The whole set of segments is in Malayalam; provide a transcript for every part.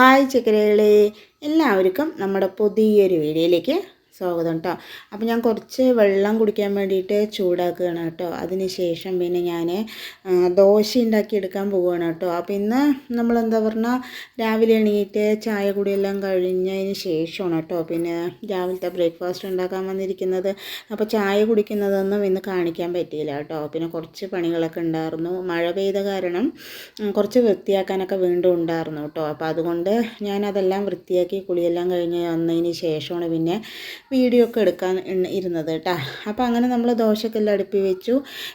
ഹായ് ചക്കരകളെ, എല്ലാവർക്കും നമ്മുടെ പുതിയൊരു വീഡിയോയിലേക്ക് സ്വാഗതം കേട്ടോ. അപ്പോൾ ഞാൻ കുറച്ച് വെള്ളം കുടിക്കാൻ വേണ്ടിയിട്ട് ചൂടാക്കുകയാണ് കേട്ടോ. അതിന് ശേഷം പിന്നെ ഞാൻ ദോശ ഉണ്ടാക്കിയെടുക്കാൻ പോവുകയാണ് കേട്ടോ. അപ്പോൾ ഇന്ന് നമ്മളെന്താ പറഞ്ഞാൽ രാവിലെ എണീറ്റ് ചായ കുടിയെല്ലാം കഴിഞ്ഞതിന് ശേഷമാണ് കേട്ടോ പിന്നെ രാവിലത്തെ ബ്രേക്ക്ഫാസ്റ്റ് ഉണ്ടാക്കാൻ വന്നിരിക്കുന്നത്. അപ്പോൾ ചായ കുടിക്കുന്നതൊന്നും ഇന്ന് കാണിക്കാൻ പറ്റിയില്ല കേട്ടോ. പിന്നെ കുറച്ച് പണികളൊക്കെ ഉണ്ടായിരുന്നു. മഴ പെയ്ത കാരണം കുറച്ച് വൃത്തിയാക്കാനൊക്കെ വീണ്ടും ഉണ്ടായിരുന്നു കേട്ടോ. അപ്പോൾ അതുകൊണ്ട് ഞാനതെല്ലാം വൃത്തിയാക്കി കുളിയെല്ലാം കഴിഞ്ഞ് വന്നതിന് ശേഷമാണ് പിന്നെ വീഡിയോ ഒക്കെ എടുക്കാൻ ഇരുന്നത് കേട്ടോ. അപ്പോൾ അങ്ങനെ നമ്മൾ ദോശക്കെല്ലാം അടുപ്പി വെച്ചു.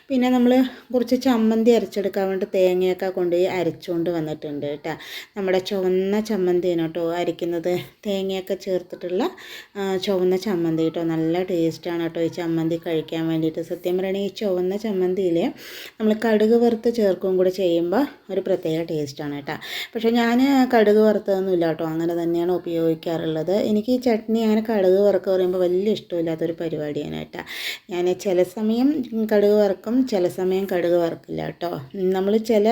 പിന്നെ നമ്മൾ കുറച്ച് ചമ്മന്തി അരച്ചെടുക്കാൻ വേണ്ടി തേങ്ങയൊക്കെ കൊണ്ടുപോയി അരച്ചുകൊണ്ട് വന്നിട്ടുണ്ട് കേട്ടോ. നമ്മുടെ ചുവന്ന ചമ്മന്തിയാണ് കേട്ടോ അരയ്ക്കുന്നത്, തേങ്ങയൊക്കെ ചേർത്തിട്ടുള്ള ചുവന്ന ചമ്മന്തി കേട്ടോ. നല്ല ടേസ്റ്റാണ് കേട്ടോ ഈ ചമ്മന്തി കഴിക്കാൻ വേണ്ടിയിട്ട്. സത്യം പറയുകയാണെങ്കിൽ ഈ ചുവന്ന ചമ്മന്തിയിൽ നമ്മൾ കടുക് വറുത്ത് ചേർക്കുകയും കൂടെ ചെയ്യുമ്പോൾ ഒരു പ്രത്യേക ടേസ്റ്റാണ് കേട്ടോ. പക്ഷേ ഞാൻ കടുക് വറുത്തതൊന്നുമില്ല കേട്ടോ, അങ്ങനെ തന്നെയാണ് ഉപയോഗിക്കാറുള്ളത്. എനിക്ക് ഈ ചട്നി അങ്ങനെ കടുക് വറുക്കുക പറയുമ്പോൾ വലിയ ഇഷ്ടമില്ലാത്തൊരു പരിപാടിയാണ് കേട്ടോ. ഞാൻ ചില സമയം കടുക് വറുക്കും, ചില സമയം കടുക് വറുക്കില്ല കേട്ടോ. നമ്മൾ ചില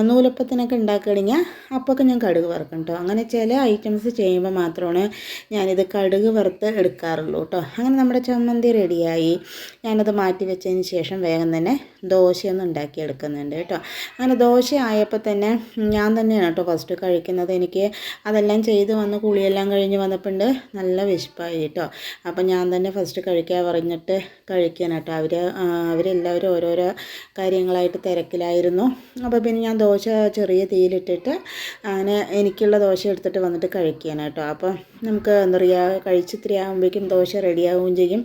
നൂലപ്പത്തിനൊക്കെ ഉണ്ടാക്കുകയാണെങ്കിൽ അപ്പോഴൊക്കെ ഞാൻ കടുക് വറുക്കും കേട്ടോ. അങ്ങനെ ചില ഐറ്റംസ് ചെയ്യുമ്പോൾ മാത്രമാണ് ഞാനിത് കടുക് വറുത്ത് എടുക്കാറുള്ളൂ കേട്ടോ. അങ്ങനെ നമ്മുടെ ചമ്മന്തി റെഡിയായി. ഞാനത് മാറ്റി വെച്ചതിന് ശേഷം വേഗം തന്നെ ദോശയൊന്നും ഉണ്ടാക്കിയെടുക്കുന്നുണ്ട് കേട്ടോ. അങ്ങനെ ദോശ ആയപ്പോൾ തന്നെ ഞാൻ തന്നെയാണ് കേട്ടോ ഫസ്റ്റ് കഴിക്കുന്നത്. എനിക്ക് അതെല്ലാം ചെയ്ത് വന്ന് കുളിയെല്ലാം കഴിഞ്ഞ് വന്നപ്പോൾ നല്ല വിശപ്പായി കേട്ടോ. അപ്പം ഞാൻ തന്നെ ഫസ്റ്റ് കഴിക്കാൻ പറഞ്ഞിട്ട് കഴിക്കാൻ കേട്ടോ. അവരെല്ലാവരും ഓരോരോ കാര്യങ്ങളായിട്ട് തിരക്കിലായിരുന്നു. അപ്പോൾ പിന്നെ ഞാൻ ദോശ ചെറിയ തീയിലിട്ടിട്ട് അങ്ങനെ എനിക്കുള്ള ദോശ എടുത്തിട്ട് വന്നിട്ട് കഴിക്കാൻ കേട്ടോ. അപ്പോൾ നമുക്ക് എന്താ പറയുക, കഴിച്ചിത്തിരി ആകുമ്പോഴേക്കും ദോശ റെഡിയാവുകയും ചെയ്യും,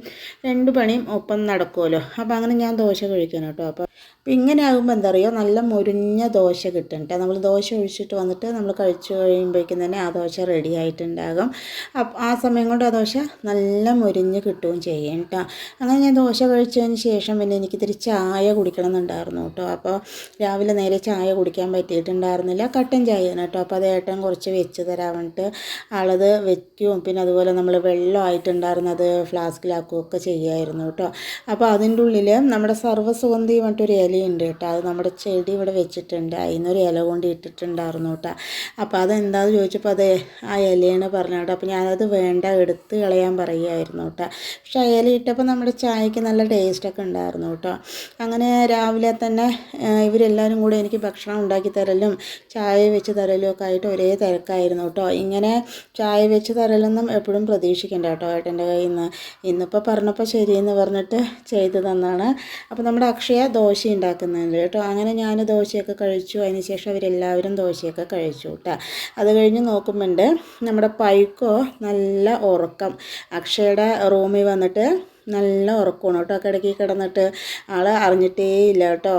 രണ്ട് പണിയും ഒപ്പം നടക്കുമല്ലോ. അപ്പോൾ അങ്ങനെ ഞാൻ ദോശ കഴിക്കാൻ കേട്ടോ. അപ്പോൾ ഇങ്ങനെ ആകുമ്പോൾ എന്താ പറയുക, നല്ല മുരിഞ്ഞ ദോശ കിട്ടും കേട്ടോ. നമ്മൾ ദോശ ഒഴിച്ചിട്ട് വന്നിട്ട് നമ്മൾ കഴിച്ചു കഴിയുമ്പോഴേക്കും തന്നെ ആ ദോശ റെഡി ആയിട്ടുണ്ടാകും. ആ സമയം കൊണ്ട് ആ ദോശ നല്ല മുരിഞ്ഞ് കിട്ടുകയും ചെയ്യും കേട്ടോ. അങ്ങനെ ഞാൻ ദോശ കഴിച്ചതിന് ശേഷം പിന്നെ എനിക്ക് ഇത്തിരി ചായ കുടിക്കണം എന്നുണ്ടായിരുന്നു കേട്ടോ. അപ്പോൾ രാവിലെ നേരെ ചായ കുടിക്കാൻ പറ്റിയിട്ടുണ്ടായിരുന്നില്ല, കട്ടൻ ചായയാണ് കേട്ടോ. അപ്പോൾ അത് ഏട്ടൻ കുറച്ച് വെച്ച് തരാൻ വേണ്ടിയിട്ട് ആളത് വെക്കും. പിന്നെ അതുപോലെ നമ്മൾ വെള്ളമായിട്ടുണ്ടായിരുന്നത് ഫ്ലാസ്കിലാക്കുകയൊക്കെ ചെയ്യുമായിരുന്നു കേട്ടോ. അപ്പോൾ അതിൻ്റെ ഉള്ളിൽ നമ്മുടെ സർവ്വസുഗന്ധി പറഞ്ഞിട്ടൊരു ഇലയുണ്ട് കേട്ടോ. അത് നമ്മുടെ ചെടി ഇവിടെ വെച്ചിട്ടുണ്ട്, അതിനൊരു ഇല കൊണ്ട് ഇട്ടിട്ടുണ്ടായിരുന്നു കേട്ടോ. അപ്പോൾ അതെന്താണെന്ന് ചോദിച്ചപ്പോൾ അത് ആ ഇലയാണ് പറഞ്ഞു കേട്ടോ. അപ്പോൾ ഞാനത് വേണ്ട, എടുത്ത് കളയാൻ പറയുമായിരുന്നു കേട്ടോ. പക്ഷേ ആ ഇല ഇട്ടപ്പോൾ നമ്മുടെ ചായക്ക് നല്ല ടേസ്റ്റൊക്കെ ഉണ്ടായിരുന്നു കേട്ടോ. അങ്ങനെ രാവിലെ തന്നെ ഇവരെല്ലാവരും കൂടെ എനിക്ക് ഭക്ഷണം ഉണ്ടാക്കി തരലും ചായ വെച്ച് തരലും ഒക്കെ ആയിട്ട് ഒരേ തിരക്കായിരുന്നു കേട്ടോ. ഇങ്ങനെ ചായ വെച്ച് തരലൊന്നും എപ്പോഴും പ്രതീക്ഷിക്കണ്ട കേട്ടോ ഏട്ടൻ്റെ കയ്യിൽ നിന്ന്. ഇന്നിപ്പോൾ പറഞ്ഞപ്പോൾ ശരിയെന്ന് പറഞ്ഞിട്ട് ചെയ്തു തന്നാണ്. അപ്പോൾ നമ്മുടെ അക്ഷയ ദോശ ഉണ്ടാക്കുന്നുണ്ട് കേട്ടോ. അങ്ങനെ ഞാൻ ദോശയൊക്കെ കഴിച്ചു. അതിന് ശേഷം അവരെല്ലാവരും ദോശയൊക്കെ കഴിച്ചു കേട്ടോ. അത് കഴിഞ്ഞ് നോക്കുമ്പോണ്ട് നമ്മുടെ പൈക്കോ നല്ല ഉറക്കം. അക്ഷയുടെ റൂമിൽ വന്നിട്ട് നല്ല ഉറക്കമാണ് കേട്ടോ. കിടക്കി കിടന്നിട്ട് അറിഞ്ഞിട്ടേ ഇല്ല കേട്ടോ.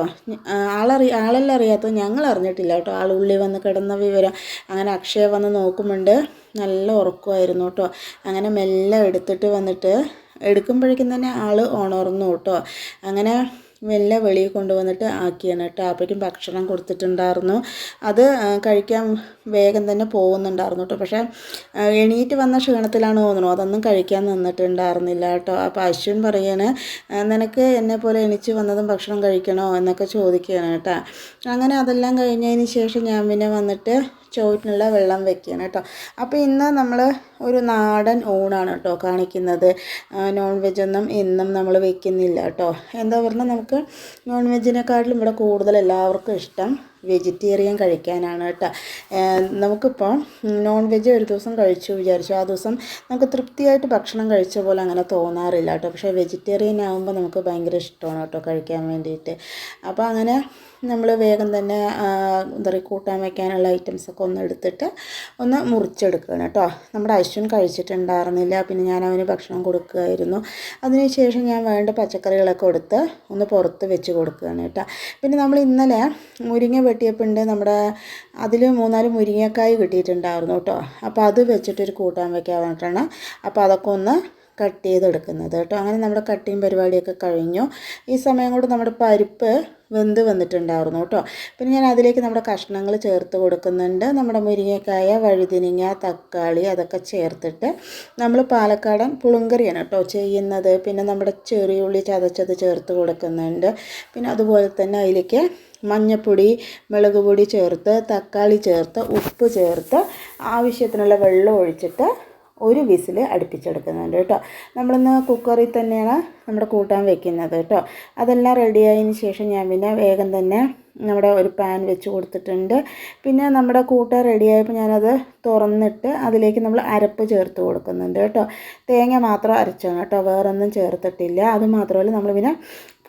ആളെല്ലാം അറിയാത്തത് ഞങ്ങൾ അറിഞ്ഞിട്ടില്ല കേട്ടോ, ആൾ ഉള്ളിൽ വന്ന് കിടന്ന വിവരം. അങ്ങനെ അക്ഷയ വന്ന് നോക്കുമ്പോണ്ട് നല്ല ഉറക്കമായിരുന്നു കേട്ടോ. അങ്ങനെ മെല്ലെ എടുത്തിട്ട് വന്നിട്ട് എടുക്കുമ്പോഴേക്കും തന്നെ ആൾ ഉണർന്നു കേട്ടോ. അങ്ങനെ മെല്ലെ വെളിയിൽ കൊണ്ടുവന്നിട്ട് ആക്കിയാണ് കേട്ടോ. അപ്പോഴേക്കും ഭക്ഷണം കൊടുത്തിട്ടുണ്ടായിരുന്നു. അത് കഴിക്കാൻ വേഗം തന്നെ പോകുന്നുണ്ടായിരുന്നു കേട്ടോ. പക്ഷേ എണീറ്റ് വന്ന ക്ഷീണത്തിലാണ് തോന്നുന്നു, അതൊന്നും കഴിക്കാൻ നിന്നിട്ടുണ്ടായിരുന്നില്ല കേട്ടോ. അപ്പോൾ അശ്വിൻ പറയാണ്, നിനക്ക് എന്നെ പോലെ എണീച്ച് വന്നതും ഭക്ഷണം കഴിക്കണോ എന്നൊക്കെ ചോദിക്കുകയാണ് കേട്ടോ. അങ്ങനെ അതെല്ലാം കഴിഞ്ഞതിന് ശേഷം ഞാൻ പിന്നെ വന്നിട്ട് ചോറ്റിനുള്ള വെള്ളം വെക്കുകയാണ് കേട്ടോ. അപ്പോൾ ഇന്ന് നമ്മൾ ഒരു നാടൻ ഊണാണ് കേട്ടോ കാണിക്കുന്നത്. നോൺ വെജൊന്നും ഇന്നും നമ്മൾ വെക്കുന്നില്ല കേട്ടോ. എന്താ പറഞ്ഞാൽ നമുക്ക് നോൺ വെജിനെക്കാട്ടിലും ഇവിടെ കൂടുതൽ എല്ലാവർക്കും ഇഷ്ടം വെജിറ്റേറിയൻ കഴിക്കാനാണ് കേട്ടോ. നമുക്കിപ്പോൾ നോൺ വെജ് ഒരു ദിവസം കഴിച്ചു വിചാരിച്ചു, ആ ദിവസം നമുക്ക് തൃപ്തിയായിട്ട് ഭക്ഷണം കഴിച്ച പോലെ അങ്ങനെ തോന്നാറില്ല കേട്ടോ. പക്ഷേ വെജിറ്റേറിയൻ ആകുമ്പോൾ നമുക്ക് ഭയങ്കര ഇഷ്ടമാണ് കേട്ടോ കഴിക്കാൻ വേണ്ടിയിട്ട്. അപ്പോൾ അങ്ങനെ നമ്മൾ വേഗം തന്നെ എന്താ പറയുക, കൂട്ടാൻ വയ്ക്കാനുള്ള ഐറ്റംസൊക്കെ ഒന്ന് എടുത്തിട്ട് ഒന്ന് മുറിച്ചെടുക്കുകയാണ് കേട്ടോ. നമ്മുടെ അശ്വിൻ കഴിച്ചിട്ടുണ്ടായിരുന്നില്ല, പിന്നെ ഞാൻ അവന് ഭക്ഷണം കൊടുക്കുകയായിരുന്നു. അതിനുശേഷം ഞാൻ വേണ്ട പച്ചക്കറികളൊക്കെ എടുത്ത് ഒന്ന് പുറത്ത് വെച്ച് കൊടുക്കുകയാണ് കേട്ടോ. പിന്നെ നമ്മൾ ഇന്നലെ മുരിങ്ങ വെട്ടിയപ്പോൾ നമ്മുടെ അതിൽ 3-4 മുരിങ്ങക്കായ് കിട്ടിയിട്ടുണ്ടായിരുന്നു കേട്ടോ. അപ്പോൾ അത് വെച്ചിട്ടൊരു കൂട്ടാൻ വയ്ക്കാൻ വേണ്ടിയിട്ടാണ്. അപ്പോൾ അതൊക്കെ ഒന്ന് കട്ട് ചെയ്തെടുക്കുന്നത് കേട്ടോ. അങ്ങനെ നമ്മുടെ കട്ടിങ് പരിപാടിയൊക്കെ കഴിഞ്ഞു. ഈ സമയം കൊണ്ട് നമ്മുടെ പരിപ്പ് വെന്ത് വന്നിട്ടുണ്ടായിരുന്നു കേട്ടോ. പിന്നെ ഞാൻ അതിലേക്ക് നമ്മുടെ കഷ്ണങ്ങൾ ചേർത്ത് കൊടുക്കുന്നുണ്ട്. നമ്മുടെ മുരിങ്ങക്കായ, വഴുതിനങ്ങ, തക്കാളി അതൊക്കെ ചേർത്തിട്ട് നമ്മൾ പാലക്കാടൻ പുളിങ്കറിയാണ് കേട്ടോ ചെയ്യുന്നത്. പിന്നെ നമ്മുടെ ചെറിയുള്ളി ചതച്ചത് ചേർത്ത് കൊടുക്കുന്നുണ്ട്. പിന്നെ അതുപോലെ തന്നെ അതിലേക്ക് മഞ്ഞൾപ്പൊടി, മുളക് പൊടി ചേർത്ത്, തക്കാളി ചേർത്ത്, ഉപ്പ് ചേർത്ത് ആവശ്യത്തിനുള്ള വെള്ളം ഒഴിച്ചിട്ട് ഒരു വിസിൽ അടുപ്പിച്ചെടുക്കുന്നുണ്ട് കേട്ടോ. നമ്മളിന്ന് കുക്കറിൽ തന്നെയാണ് നമ്മുടെ കൂട്ടാൻ വെക്കുന്നത് കേട്ടോ. അതെല്ലാം റെഡിയായതിന് ശേഷം ഞാൻ പിന്നെ വേഗം തന്നെ നമ്മുടെ ഒരു പാൻ വെച്ച് കൊടുത്തിട്ടുണ്ട്. പിന്നെ നമ്മുടെ കൂട്ടാൻ റെഡിയായപ്പോൾ ഞാനത് തുറന്നിട്ട് അതിലേക്ക് നമ്മൾ അരപ്പ് ചേർത്ത് കൊടുക്കുന്നുണ്ട് കേട്ടോ. തേങ്ങ മാത്രം അരച്ചാണ് കേട്ടോ, വേറൊന്നും ചേർത്തിട്ടില്ല. അതുമാത്രമല്ല നമ്മൾ പിന്നെ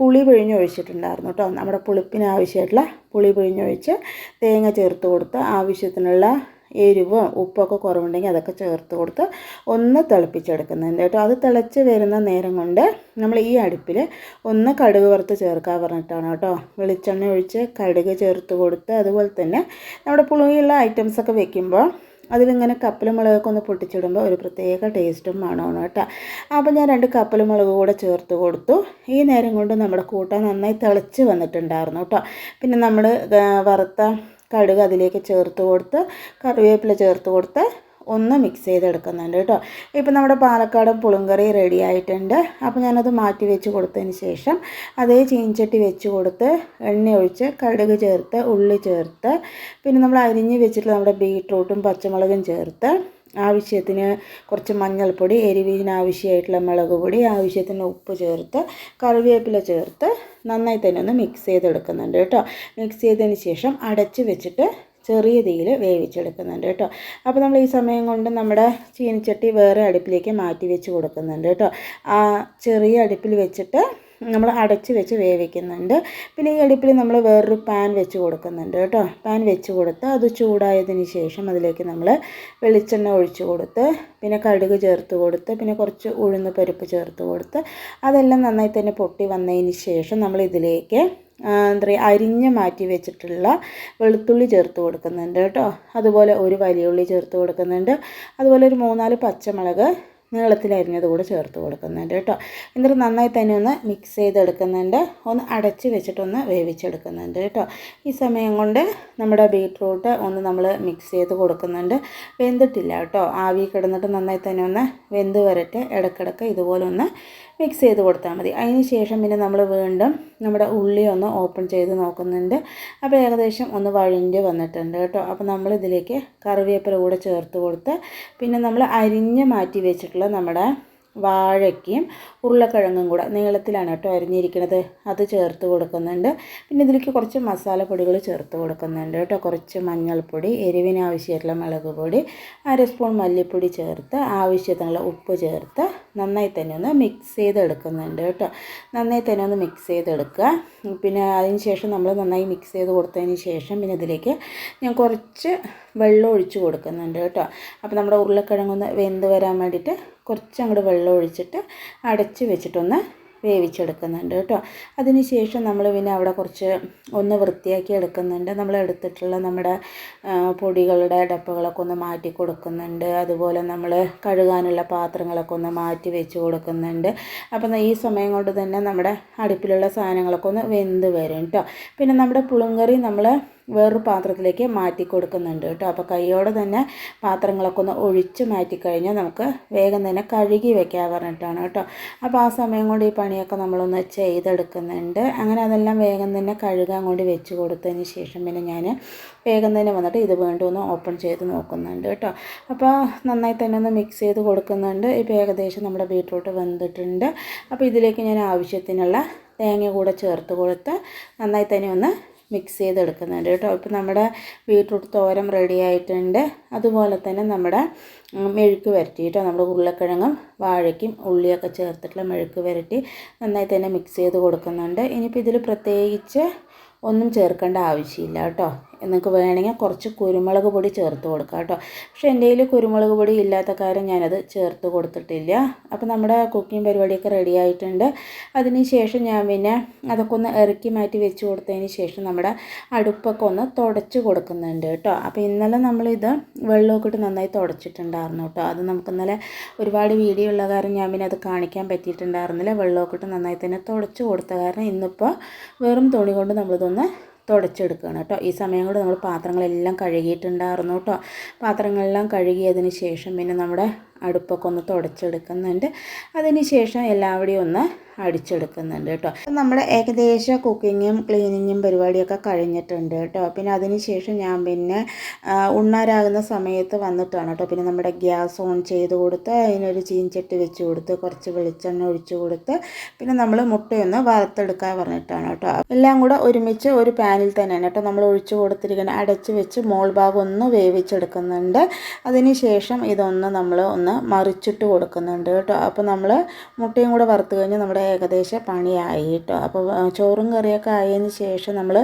പുളി പിഴിഞ്ഞൊഴിച്ചിട്ടുണ്ടായിരുന്നു കേട്ടോ. നമ്മുടെ പുളിപ്പിന് ആവശ്യമായിട്ടുള്ള പുളി പിഴിഞ്ഞൊഴിച്ച് തേങ്ങ ചേർത്ത് കൊടുത്ത് ആവശ്യത്തിനുള്ള എരിവോ ഉപ്പൊക്കെ കുറവുണ്ടെങ്കിൽ അതൊക്കെ ചേർത്ത് കൊടുത്ത് ഒന്ന് തിളപ്പിച്ചെടുക്കുന്നുണ്ട് കേട്ടോ. അത് തിളച്ച് വരുന്ന നേരം കൊണ്ട് നമ്മൾ ഈ അടുപ്പിൽ ഒന്ന് കടുക് വറുത്ത് ചേർക്കാൻ പറഞ്ഞിട്ടാണ് കേട്ടോ. വെളിച്ചെണ്ണ ഒഴിച്ച് കടുക് ചേർത്ത് കൊടുത്ത് അതുപോലെ തന്നെ നമ്മുടെ പുളിയുള്ള ഐറ്റംസൊക്കെ വെക്കുമ്പോൾ അതിലിങ്ങനെ കപ്പൽ മുളകൊക്കെ ഒന്ന് പൊട്ടിച്ചിടുമ്പോൾ ഒരു പ്രത്യേക ടേസ്റ്റും മണമാണ് കേട്ടോ. അപ്പോൾ ഞാൻ 2 കപ്പൽ മുളക് കൂടെ ചേർത്ത് കൊടുത്തു. ഈ നേരം കൊണ്ട് നമ്മുടെ കൂട്ടാൻ നന്നായി തിളച്ച് വന്നിട്ടുണ്ടായിരുന്നു കേട്ടോ. പിന്നെ നമ്മൾ വറുത്ത കടുക് അതിലേക്ക് ചേർത്ത് കൊടുത്ത് കറിവേപ്പില ചേർത്ത് കൊടുത്ത് ഒന്ന് മിക്സ് ചെയ്തെടുക്കുന്നുണ്ട് കേട്ടോ. ഇപ്പം നമ്മുടെ പാലക്കാടൻ പുളിങ്കറി റെഡി ആയിട്ടുണ്ട്. അപ്പോൾ ഞാനത് മാറ്റി വെച്ച് കൊടുത്തതിന് ശേഷം അതേ ചീൻചട്ടി വെച്ച് കൊടുത്ത് എണ്ണ ഒഴിച്ച് കടുക് ചേർത്ത് ഉള്ളി ചേർത്ത് പിന്നെ നമ്മൾ അരിഞ്ഞ് വെച്ചിട്ടുള്ള നമ്മുടെ ബീട്രൂട്ടും പച്ചമുളകും ചേർത്ത് ആവശ്യത്തിന് കുറച്ച് മഞ്ഞൾപ്പൊടി, എരിവിന് ആവശ്യമായിട്ടുള്ള മുളക് പൊടി, ആവശ്യത്തിന് ഉപ്പ് ചേർത്ത് കറിവേപ്പില ചേർത്ത് നന്നായി തന്നെ ഒന്ന് മിക്സ് ചെയ്തെടുക്കുന്നുണ്ട് കേട്ടോ. മിക്സ് ചെയ്തതിന് ശേഷം അടച്ച് വെച്ചിട്ട് ചെറിയ തീയിൽ വേവിച്ചെടുക്കുന്നുണ്ട് കേട്ടോ. അപ്പോൾ നമ്മൾ ഈ സമയം കൊണ്ട് നമ്മുടെ ചീനിച്ചട്ടി വേറെ അടുപ്പിലേക്ക് മാറ്റി വെച്ച് കൊടുക്കുന്നുണ്ട് കേട്ടോ. ആ ചെറിയ അടുപ്പിൽ വെച്ചിട്ട് നമ്മൾ അടച്ച് വെച്ച് വേവിക്കുന്നുണ്ട്. പിന്നെ ഈ അടുപ്പിൽ നമ്മൾ വേറൊരു പാൻ വെച്ച് കൊടുക്കുന്നുണ്ട് കേട്ടോ. പാൻ വെച്ച് കൊടുത്ത് അത് ചൂടായതിന് ശേഷം അതിലേക്ക് നമ്മൾ വെളിച്ചെണ്ണ ഒഴിച്ച് കൊടുത്ത് പിന്നെ കടുക് ചേർത്ത് കൊടുത്ത് പിന്നെ കുറച്ച് ഉഴുന്ന് പരിപ്പ് ചേർത്ത് കൊടുത്ത് അതെല്ലാം നന്നായി തന്നെ പൊട്ടി വന്നതിന് ശേഷം നമ്മൾ ഇതിലേക്ക് എന്താ പറയുക അരിഞ്ഞ് മാറ്റി വെച്ചിട്ടുള്ള വെളുത്തുള്ളി ചേർത്ത് കൊടുക്കുന്നുണ്ട് കേട്ടോ. അതുപോലെ ഒരു വലിയ ഉള്ളി ചേർത്ത് കൊടുക്കുന്നുണ്ട്. അതുപോലെ ഒരു 3-4 പച്ചമുളക് നീളത്തിലരിഞ്ഞത് കൂടെ ചേർത്ത് കൊടുക്കുന്നുണ്ട് കേട്ടോ. എന്നിട്ട് നന്നായി തന്നെ ഒന്ന് മിക്സ് ചെയ്തെടുക്കുന്നുണ്ട്. ഒന്ന് അടച്ച് വെച്ചിട്ടൊന്ന് വേവിച്ചെടുക്കുന്നുണ്ട് കേട്ടോ. ഈ സമയം കൊണ്ട് നമ്മുടെ ബീട്രൂട്ട് ഒന്ന് നമ്മൾ മിക്സ് ചെയ്ത് കൊടുക്കുന്നുണ്ട്. വെന്തിട്ടില്ല കേട്ടോ, ആവി കിടന്നിട്ട് നന്നായി തന്നെ ഒന്ന് വെന്ത് വരട്ടെ. ഇടയ്ക്കിടയ്ക്ക് ഇതുപോലെ ഒന്ന് മിക്സ് ചെയ്ത് കൊടുത്താൽ മതി. അതിന് ശേഷം പിന്നെ നമ്മൾ വീണ്ടും നമ്മുടെ ഉള്ളി ഒന്ന് ഓപ്പൺ ചെയ്ത് നോക്കുന്നുണ്ട്. അപ്പോൾ ഏകദേശം ഒന്ന് വഴഞ്ഞ് വന്നിട്ടുണ്ട് കേട്ടോ. അപ്പോൾ നമ്മളിതിലേക്ക് കറിവേപ്പില കൂടെ ചേർത്ത് കൊടുത്ത് പിന്നെ നമ്മൾ അരിഞ്ഞ് മാറ്റി വെച്ചിട്ടുള്ള നമ്മുടെ വാഴയ്ക്കും ഉരുളക്കിഴങ്ങും കൂടെ നീളത്തിലാണ് കേട്ടോ അരിഞ്ഞിരിക്കുന്നത്, അത് ചേർത്ത് കൊടുക്കുന്നുണ്ട്. പിന്നെ ഇതിലേക്ക് കുറച്ച് മസാലപ്പൊടികൾ ചേർത്ത് കൊടുക്കുന്നുണ്ട് കേട്ടോ. കുറച്ച് മഞ്ഞൾപ്പൊടി, എരിവിന് ആവശ്യമായിട്ടുള്ള മുളക് പൊടി, 1 സ്പൂൺ മല്ലിപ്പൊടി ചേർത്ത് ആവശ്യത്തിനുള്ള ഉപ്പ് ചേർത്ത് നന്നായി തന്നെ ഒന്ന് മിക്സ് ചെയ്തെടുക്കുന്നുണ്ട് കേട്ടോ. നന്നായി തന്നെ ഒന്ന് മിക്സ് ചെയ്തെടുക്കുക. പിന്നെ അതിന് ശേഷം നമ്മൾ നന്നായി മിക്സ് ചെയ്ത് കൊടുത്തതിന് ശേഷം പിന്നെ ഇതിലേക്ക് ഞാൻ കുറച്ച് വെള്ളം ഒഴിച്ച് കൊടുക്കുന്നുണ്ട് കേട്ടോ. അപ്പോൾ നമ്മുടെ ഉരുളക്കിഴങ്ങൊന്ന് വെന്ത് വരാൻ വേണ്ടിയിട്ട് കുറച്ച് അങ്ങോട്ട് വെള്ളം ഒഴിച്ചിട്ട് അടച്ച് വെച്ചിട്ടൊന്ന് വേവിച്ചെടുക്കുന്നുണ്ട് കേട്ടോ. അതിന് ശേഷം നമ്മൾ പിന്നെ അവിടെ കുറച്ച് ഒന്ന് വൃത്തിയാക്കി എടുക്കുന്നുണ്ട്. നമ്മൾ എടുത്തിട്ടുള്ള നമ്മുടെ പൊടികളുടെ ഡപ്പകളൊക്കെ ഒന്ന് മാറ്റി കൊടുക്കുന്നുണ്ട്. അതുപോലെ നമ്മൾ കഴുകാനുള്ള പാത്രങ്ങളൊക്കെ ഒന്ന് മാറ്റി വെച്ച് കൊടുക്കുന്നുണ്ട്. അപ്പം ഈ സമയം കൊണ്ട് തന്നെ നമ്മുടെ അടുപ്പിലുള്ള സാധനങ്ങളൊക്കെ ഒന്ന് വെന്ത് വരും കേട്ടോ. പിന്നെ നമ്മുടെ പുളിങ്കറി നമ്മൾ വേറൊരു പാത്രത്തിലേക്ക് മാറ്റി കൊടുക്കുന്നുണ്ട് കേട്ടോ. അപ്പോൾ കൈയോടെ തന്നെ പാത്രങ്ങളൊക്കെ ഒന്ന് ഒഴിച്ച് മാറ്റിക്കഴിഞ്ഞാൽ നമുക്ക് വേഗം തന്നെ കഴുകി വെക്കാൻ പറഞ്ഞിട്ടാണ് കേട്ടോ. അപ്പോൾ ആ സമയം കൊണ്ട് ഈ പണിയൊക്കെ നമ്മളൊന്ന് ചെയ്തെടുക്കുന്നുണ്ട്. അങ്ങനെ അതെല്ലാം വേഗം തന്നെ കഴുകാൻ കൊണ്ട് വെച്ച് കൊടുത്തതിന് ശേഷം പിന്നെ ഞാൻ വേഗം തന്നെ വന്നിട്ട് ഇത് വീണ്ടും ഒന്ന് ഓപ്പൺ ചെയ്ത് നോക്കുന്നുണ്ട് കേട്ടോ. അപ്പോൾ നന്നായി തന്നെ ഒന്ന് മിക്സ് ചെയ്ത് കൊടുക്കുന്നുണ്ട്. ഇപ്പോൾ ഏകദേശം നമ്മുടെ ബീട്രൂട്ട് വെന്തിട്ടുണ്ട്. അപ്പോൾ ഇതിലേക്ക് ഞാൻ ആവശ്യത്തിനുള്ള തേങ്ങ കൂടെ ചേർത്ത് കൊടുത്ത് നന്നായി തന്നെ ഒന്ന് മിക്സ് ചെയ്തെടുക്കുന്നുണ്ട് കേട്ടോ. ഇപ്പോൾ നമ്മുടെ ബീട്രൂട്ട് തോരൻ റെഡി ആയിട്ടുണ്ട്. അതുപോലെ തന്നെ നമ്മുടെ മെഴുക്ക് വരട്ടി കേട്ടോ, നമ്മുടെ ഉരുളക്കിഴങ്ങും വാഴയ്ക്കും ഉള്ളിയൊക്കെ ചേർത്തിട്ടുള്ള മെഴുക്ക് വരട്ടി നന്നായി തന്നെ മിക്സ് ചെയ്ത് കൊടുക്കുന്നുണ്ട്. ഇനിയിപ്പോൾ ഇതിൽ പ്രത്യേകിച്ച് ഒന്നും ചേർക്കേണ്ട ആവശ്യമില്ല കേട്ടോ. നിങ്ങൾക്ക് വേണമെങ്കിൽ കുറച്ച് കുരുമുളക് പൊടി ചേർത്ത് കൊടുക്കാം കേട്ടോ. പക്ഷേ എൻ്റെ കയ്യിൽ കുരുമുളക് പൊടി ഇല്ലാത്ത കാര്യം ഞാനത് ചേർത്ത് കൊടുത്തിട്ടില്ല. അപ്പോൾ നമ്മുടെ കുക്കിംഗ് പരിപാടിയൊക്കെ റെഡി ആയിട്ടുണ്ട്. അതിന് ശേഷം ഞാൻ പിന്നെ അതൊക്കെ ഒന്ന് ഇറക്കി മാറ്റി വെച്ച് കൊടുത്തതിന് ശേഷം നമ്മുടെ അടുപ്പൊക്കെ ഒന്ന് തുടച്ച് കൊടുക്കുന്നുണ്ട് കേട്ടോ. അപ്പോൾ ഇന്നലെ നമ്മളിത് വെള്ളമൊക്കെ ഇട്ട് നന്നായി തുടച്ചിട്ടുണ്ടായിരുന്നു കേട്ടോ. അത് നമുക്ക് ഇന്നലെ ഒരുപാട് വീഡിയോ ഉള്ള കാരണം ഞാൻ പിന്നെ അത് കാണിക്കാൻ പറ്റിയിട്ടുണ്ടായിരുന്നില്ല. വെള്ളമൊക്കെ ഇട്ട് നന്നായി തന്നെ തുടച്ച് കൊടുത്ത കാരണം ഇന്നിപ്പോൾ വെറും തുണി കൊണ്ട് നമ്മളിതൊന്ന് തുടച്ചെടുക്കുകയാണ് കേട്ടോ. ഈ സമയം കൊണ്ട് നമ്മൾ പാത്രങ്ങളെല്ലാം കഴുകിയിട്ടുണ്ടായിരുന്നു കേട്ടോ. പാത്രങ്ങളെല്ലാം കഴുകിയതിന് ശേഷം പിന്നെ നമ്മുടെ അടുപ്പൊക്കെ ഒന്ന് തുടച്ചെടുക്കുന്നുണ്ട്. അതിന് ശേഷം എല്ലാവടെയും ഒന്ന് അടിച്ചെടുക്കുന്നുണ്ട് കേട്ടോ. നമ്മുടെ ഏകദേശം കുക്കിങ്ങും ക്ലീനിങ്ങും പരിപാടിയൊക്കെ കഴിഞ്ഞിട്ടുണ്ട് കേട്ടോ. പിന്നെ അതിന് ശേഷം ഞാൻ പിന്നെ ഉണ്ണാരാകുന്ന സമയത്ത് വന്നിട്ടാണ് കേട്ടോ. പിന്നെ നമ്മുടെ ഗ്യാസ് ഓൺ ചെയ്ത് കൊടുത്ത് അതിനൊരു ചീൻചട്ടി വെച്ച് കൊടുത്ത് കുറച്ച് വെളിച്ചെണ്ണ ഒഴിച്ച് കൊടുത്ത് പിന്നെ നമ്മൾ മുട്ടയൊന്ന് വറുത്തെടുക്കാൻ പറഞ്ഞിട്ടാണ് കേട്ടോ. എല്ലാം കൂടെ ഒരുമിച്ച് ഒരു പാനിൽ തന്നെയാണ് കേട്ടോ നമ്മൾ ഒഴിച്ച് കൊടുത്തിരിക്കുന്നത്. അടച്ച് വെച്ച് മോൾ ഭാഗം ഒന്ന് വേവിച്ചെടുക്കുന്നുണ്ട്. അതിന് ശേഷം ഇതൊന്ന് നമ്മൾ ഒന്ന് മറിച്ചിട്ട് കൊടുക്കുന്നുണ്ട് കേട്ടോ. അപ്പോൾ നമ്മൾ മുട്ടയും കൂടെ വറുത്ത് കഴിഞ്ഞ് നമ്മുടെ ഏകദേശം പണിയായി കേട്ടോ. അപ്പോൾ ചോറും കറിയൊക്കെ ആയതിന് ശേഷം നമ്മൾ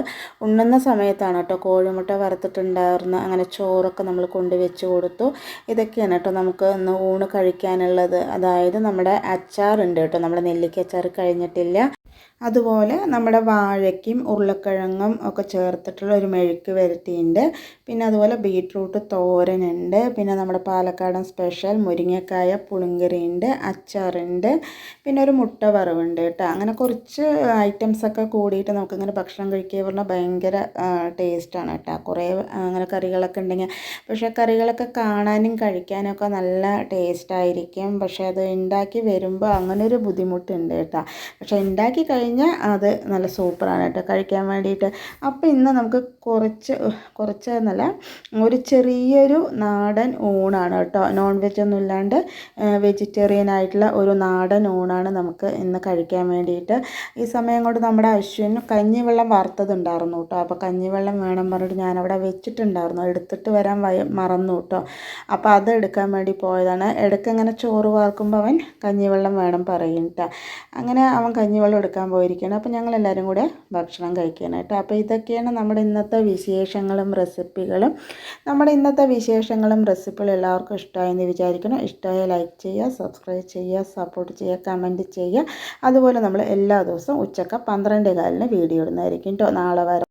ഉണ്ണുന്ന സമയത്താണ് കേട്ടോ കോഴിമുട്ട വറുത്തിട്ടുണ്ടായിരുന്ന അങ്ങനെ ചോറൊക്കെ നമ്മൾ കൊണ്ടുവച്ച് കൊടുത്തു. ഇതൊക്കെയാണ് കേട്ടോ നമുക്ക് ഇന്ന് ഊണ് കഴിക്കാനുള്ളത്. അതായത് നമ്മുടെ അച്ചാറുണ്ട് കേട്ടോ. നമ്മുടെ നെല്ലിക്ക അച്ചാർ കഴിഞ്ഞിട്ടില്ല. അതുപോലെ നമ്മുടെ വാഴയ്ക്കും ഉരുളക്കിഴങ്ങും ഒക്കെ ചേർത്തിട്ടുള്ള ഒരു മെഴുക്ക് വരട്ടിയുണ്ട്. പിന്നെ അതുപോലെ ബീട്രൂട്ട് തോരനുണ്ട്. പിന്നെ നമ്മുടെ പാലക്കാടൻ സ്പെഷ്യൽ മുരിങ്ങക്കായ പുളിങ്കറിയുണ്ട്, അച്ചാറുണ്ട്, പിന്നെ ഒരു മുട്ട വറവുണ്ട് കേട്ടോ. അങ്ങനെ കുറച്ച് ഐറ്റംസൊക്കെ കൂടിയിട്ട് നമുക്കിങ്ങനെ ഭക്ഷണം കഴിക്കുക പറഞ്ഞാൽ ഭയങ്കര ടേസ്റ്റാണ് കേട്ടോ. കുറേ അങ്ങനെ കറികളൊക്കെ ഉണ്ടെങ്കിൽ പക്ഷേ കറികളൊക്കെ കാണാനും കഴിക്കാനൊക്കെ നല്ല ടേസ്റ്റായിരിക്കും. പക്ഷേ അത് ഉണ്ടാക്കി വരുമ്പോൾ അങ്ങനെ ഒരു ബുദ്ധിമുട്ടുണ്ട് കേട്ടോ. പക്ഷേ ഉണ്ടാക്കി കഴിഞ്ഞാൽ അത് നല്ല സൂപ്പറാണ് കേട്ടോ കഴിക്കാൻ വേണ്ടിയിട്ട്. അപ്പോൾ ഇന്ന് നമുക്ക് കുറച്ച് എന്നല്ല ഒരു ചെറിയൊരു നാടൻ ഊണാണ് കേട്ടോ. നോൺ വെജ് ഒന്നും ഇല്ലാണ്ട് വെജിറ്റേറിയൻ ആയിട്ടുള്ള ഒരു നാടൻ ഊണാണ് നമുക്ക് ഇന്ന് കഴിക്കാൻ വേണ്ടിയിട്ട്. ഈ സമയം കൊണ്ട് നമ്മുടെ അശ്വിന് കഞ്ഞിവെള്ളം വറുത്തതുണ്ടായിരുന്നു കേട്ടോ. അപ്പോൾ കഞ്ഞിവെള്ളം വേണം പറഞ്ഞിട്ട് ഞാനവിടെ വെച്ചിട്ടുണ്ടായിരുന്നു. എടുത്തിട്ട് വരാൻ മറന്നു കേട്ടോ. അപ്പോൾ അത് എടുക്കാൻ വേണ്ടി പോയതാണ്. ഇടയ്ക്ക് ഇങ്ങനെ ചോറ് വാർക്കുമ്പോൾ അവൻ കഞ്ഞിവെള്ളം വേണം പറയും കേട്ടോ. അങ്ങനെ അവൻ കഞ്ഞിവെള്ളം എടുക്കാൻ പോയിരിക്കുകയാണ്. അപ്പോൾ ഞങ്ങളെല്ലാവരും കൂടെ ഭക്ഷണം കഴിക്കാനായിട്ട്. അപ്പോൾ ഇതൊക്കെയാണ് നമ്മുടെ ഇന്നത്തെ വിശേഷങ്ങളും റെസിപ്പികളും. നമ്മുടെ ഇന്നത്തെ വിശേഷങ്ങളും റെസിപ്പികളും എല്ലാവർക്കും ഇഷ്ടമായെന്ന് വിചാരിക്കണം. ഇഷ്ടമായ ലൈക്ക് ചെയ്യുക, സബ്സ്ക്രൈബ് ചെയ്യുക, സപ്പോർട്ട് ചെയ്യുക, കമൻറ്റ് ചെയ്യുക. അതുപോലെ നമ്മൾ എല്ലാ ദിവസവും ഉച്ചയ്ക്ക് 12:15 വീഡിയോ ഇടുന്നതായിരിക്കും കേട്ടോ. നാളെ വരെ